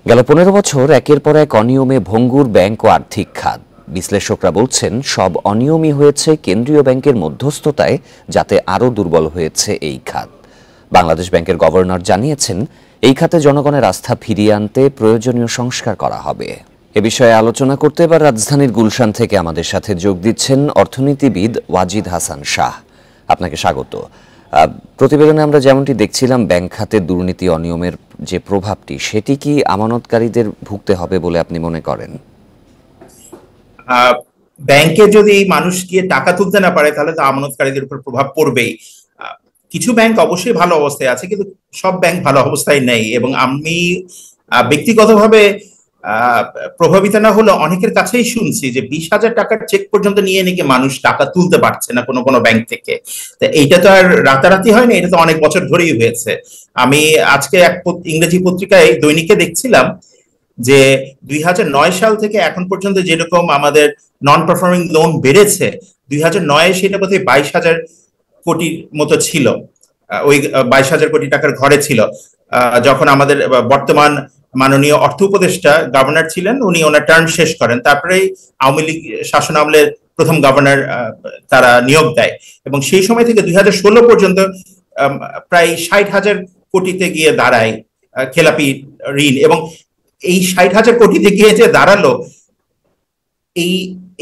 গেল 15 বছর একের পর এক অনিয়মে ভঙ্গুর ব্যাংক ও আর্থিক খাত। বিশ্লেষকরা বলছেন সব অনিয়মই হয়েছে কেন্দ্রীয় ব্যাংকের মধ্যস্থতায়, যাতে আরও দুর্বল হয়েছে এই খাত। বাংলাদেশ ব্যাংকের গভর্নর জানিয়েছেন এই খাতে জনগণের আস্থা ফিরিয়ে আনতে প্রয়োজনীয় সংস্কার করা হবে। এ বিষয়ে আলোচনা করতে এবার রাজধানীর গুলশান থেকে আমাদের সাথে যোগ দিচ্ছেন অর্থনীতিবিদ ওয়াজিদ হাসান শাহ। আপনাকে স্বাগত। প্রতিবেদনে আমরা যেমনটি দেখছিলাম, ব্যাংক খাতে দুর্নীতি অনিয়মের যে প্রভাবটি, সেটি কি আমানতকারীদের ভুগতে হবে বলে আপনি মনে করেন? ব্যাংকে যদি মানুষ গিয়ে টাকা তুলতে না পারে, তাহলে তো আমানতকারীদের উপর প্রভাব পড়বেই। কিছু ব্যাংক অবশ্যই ভালো অবস্থায় আছে, কিন্তু সব ব্যাংক ভালো অবস্থায় নেই। এবং আমি ব্যক্তিগতভাবে প্রভাবিত না হলে অনেকের কাছেই শুনছি যে 20,000 টাকার চেক পর্যন্ত নিয়ে নাকি মানুষ টাকা তুলতে পারছে না কোনো কোনো ব্যাংক থেকে। তো এইটা তো আর রাতারাতি হয় না, এটা তো অনেক বছর ধরেই হয়েছে। আমি আজকে এক ইংরেজি পত্রিকায় দৈনিকে দেখছিলাম যে 2009 সাল থেকে এখন পর্যন্ত যেরকম আমাদের নন পারফর্মিং লোন বেড়েছে, 2009-এ সেটা বোধহয় 22,000 কোটির মতো ছিল। ওই 22,000 কোটি টাকার ঘরে ছিল যখন আমাদের বর্তমান মাননীয় অর্থ উপদেষ্টা গভর্নর ছিলেন। উনি ওনার টার্ম শেষ করেন, তারপরেই আওয়ামী লীগ শাসন আমলের প্রথম গভর্নর তারা নিয়োগ দেয়। এবং সেই সময় থেকে 2016 পর্যন্ত প্রায় 60,000 কোটিতে গিয়ে দাঁড়ায় খেলাপি ঋণ। এবং এই 60,000 কোটিতে গিয়ে যে দাঁড়ালো,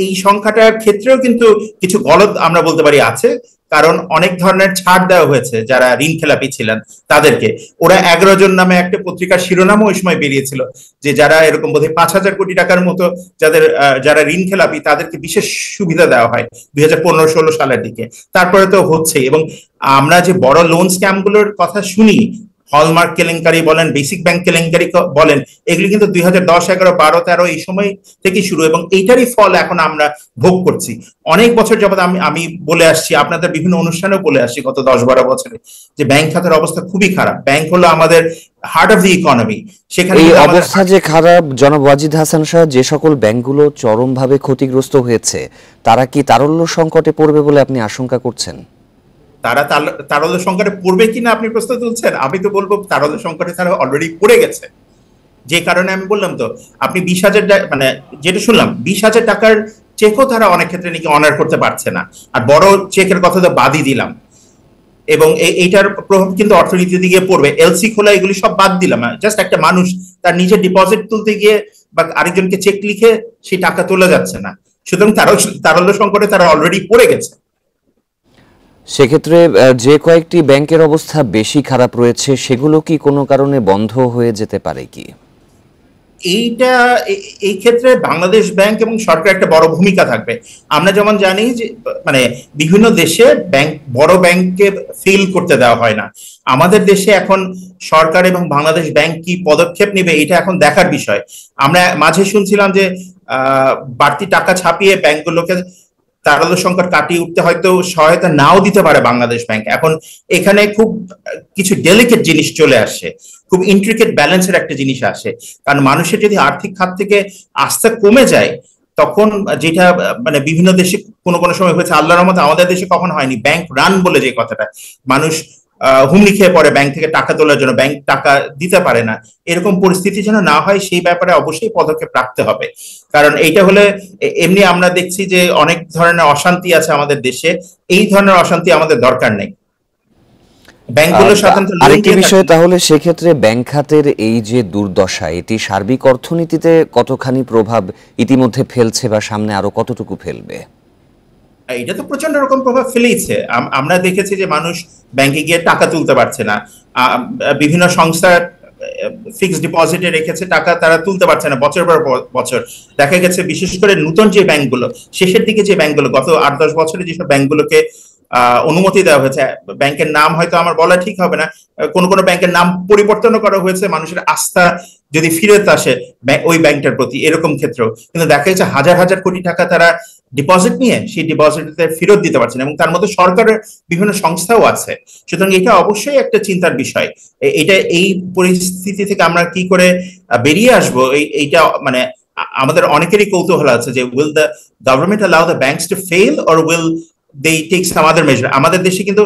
এই সংখ্যাটার ক্ষেত্রেও কিন্তু কিছু গলদ আমরা বলতে পারি আছে, কারণ অনেক ধরনের ছাড় দেওয়া হয়েছে যারা ঋণ খেলাপি ছিলেন তাদেরকে। ওরা 11 জন নামে একটা পত্রিকার শিরোনামও ওই সময় বেরিয়েছিল যে যারা এরকম বোধহয় 5,000 কোটি টাকার মতো যারা ঋণ খেলাপি, তাদেরকে বিশেষ সুবিধা দেওয়া হয় 2015-16 সালের দিকে। তারপরে তো হচ্ছে। এবং আমরা যে বড় লোন স্ক্যাম গুলোর কথা শুনি, হলমার্ক কেলেঙ্কারি বলেন, বেসিক ব্যাংক কেলেঙ্কারি বলেন, এগুলি কিন্তু 2010, 11, 12, 13 এই সময় থেকে শুরু। এবং এইটারই ফল এখন আমরা ভোগ করছি। অনেক বছর যাবত আমি বলে আসছি, আপনাদের বিভিন্ন অনুষ্ঠানেও বলে আসছি গত 10-12 বছরে, যে ব্যাংক খাতের অবস্থা খুবই খারাপ। ব্যাংক হলো আমাদের হার্ট অফ দি ইকোনমি। সেখানে এই অবস্থা যে খারাপ, জনাব ওয়াজিদ হাসান শাহ, যে সকল ব্যাংকগুলো চরমভাবে ক্ষতিগ্রস্ত হয়েছে, তারা কি তারল্য সংকটে পড়বে বলে আপনি আশঙ্কা করছেন? তারা তারল্য সংকটে পড়বে কিনা আপনি প্রশ্ন তুলছেন। আমি তো বলবো তারল্য সংকটে তারা অলরেডি পড়ে গেছে। যে কারণে আমি বললাম তো, আপনি 20,000 মানে যেটা শুনলাম, 20,000 টাকার চেকও তারা অনেক ক্ষেত্রে নাকি অনার করতে পারছে না। আর বড় চেকের কথা তো বাদই দিলাম। এবং এইটার প্রভাব কিন্তু অর্থনীতির দিকে পড়বে। এলসি খোলা, এগুলি সব বাদ দিলাম। জাস্ট একটা মানুষ তার নিজের ডিপোজিট তুলতে গিয়ে বা আরেকজনকে চেক লিখে সেই টাকা তোলা যাচ্ছে না। সুতরাং তারল্য সংকটে তারা অলরেডি পড়ে গেছে। সেক্ষেত্রে যে কয়েকটি ব্যাংকের অবস্থা বেশি খারাপ রয়েছে, সেগুলো কি কোনো কারণে বন্ধ হয়ে যেতে পারে কি? এই ক্ষেত্রে বাংলাদেশ ব্যাংক এবং সরকার একটা বড় ভূমিকা থাকবে। আমরা যেমন জানি যে মানে বিভিন্ন দেশে ব্যাংক, বড় ব্যাংককে ফেল করতে দেওয়া হয় না। আমাদের দেশে এখন সরকার এবং বাংলাদেশ ব্যাংক কি পদক্ষেপ নেবে, এটা এখন দেখার বিষয়। আমরা মাঝে শুনছিলাম যে বাড়তি টাকা ছাপিয়ে ব্যাংকগুলোকে তারল্য সংকট কাটিয়ে উঠতে হয়তো সহায়তা নাও দিতে পারে বাংলাদেশ ব্যাংক। এখন এখানে খুব কিছু ডেলিকেট জিনিস চলে আসে, খুব ইন্ট্রিকেট ব্যালেন্সের একটা জিনিস আসে। কারণ মানুষের যদি আর্থিক খাত থেকে আস্থা কমে যায়, তখন যেটা মানে বিভিন্ন দেশে কোনো কোনো সময় হয়েছে, আল্লাহর রহমতে আমাদের দেশে কখন হয়নি, ব্যাংক রান বলে যে কথাটা, মানুষ হুমড়ি খেয়ে পড়ে ব্যাংক থেকে টাকা তোলার জন্য, ব্যাংক টাকা দিতে পারে না, এরকম পরিস্থিতি যেন না হয় সেই ব্যাপারে অবশ্যই পদক্ষেপ রাখতে হবে। কারণ এইটা হলে এমনি আমরা দেখছি যে অনেক ধরনের অশান্তি আছে আমাদের দেশে। এই ধরনের অশান্তি আমাদের দরকার নেই। ব্যাংকগুলোর সাধারণত আরেকটি বিষয়, তাহলে সেক্ষেত্রে ব্যাংক খাতের এই যে দুর্দশা, এটি সার্বিক অর্থনীতিতে কতখানি প্রভাব ইতিমধ্যে ফেলছে বা সামনে আরো কতটুকু ফেলবে? এটা তো প্রচন্ড রকম প্রভাব ফেলেইছে। আমরা দেখেছি যে মানুষ ব্যাংকে গিয়ে টাকা তুলতে পারছে না। বিভিন্ন সংস্থা ফিক্সড ডিপোজিটে রেখেছে টাকা, তারা তুলতে পারছে না বছর পর বছর। দেখা গেছে বিশেষ করে নতুন যে ব্যাংকগুলো, শেষের দিকে যে ব্যাংকগুলো, গত 8-10 বছরে যেসব ব্যাংকগুলোকে অনুমতি দেওয়া হয়েছে, ব্যাংকের নাম হয়তো আমার বলা ঠিক হবে না, কোন কোন ব্যাংকের নাম পরিবর্তনও করা হয়েছে মানুষের আস্থা যদি ফিরে আসে ওই ব্যাংকটার প্রতি, এরকম ক্ষেত্রেও কিন্তু দেখা যাচ্ছে হাজার হাজার কোটি টাকা তারা ডিপোজিট নিয়ে সেই ডিপোজিটে ফেরত দিতে পারছে না। এবং তার মধ্যে সরকারের বিভিন্ন সংস্থাও আছে। সুতরাং এটা অবশ্যই একটা চিন্তার বিষয়। এই পরিস্থিতি থেকে আমরা কি করে বেরিয়ে আসবো, এইটা মানে আমাদের অনেকেরই কৌতূহল আছে যে will the government allow the banks to fail or will they take some other measure. আমাদের দেশে কিন্তু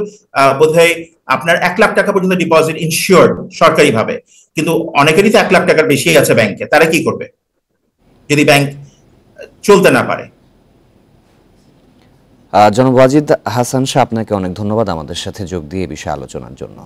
বোধহয় আপনার 1 লাখ টাকা পর্যন্ত ডিপোজিট ইনশিওর্ড সরকারি ভাবে। কিন্তু অনেকেরই তো 1 লাখ টাকার বেশি আছে ব্যাংকে, তারা কি করবে যদি ব্যাংক চলতে না পারে? জনাব ওয়াজিদ হাসান শাহ, আপনাকে অনেক ধন্যবাদ আমাদের সাথে যোগ দিয়ে এই বিষয়ে আলোচনার জন্য।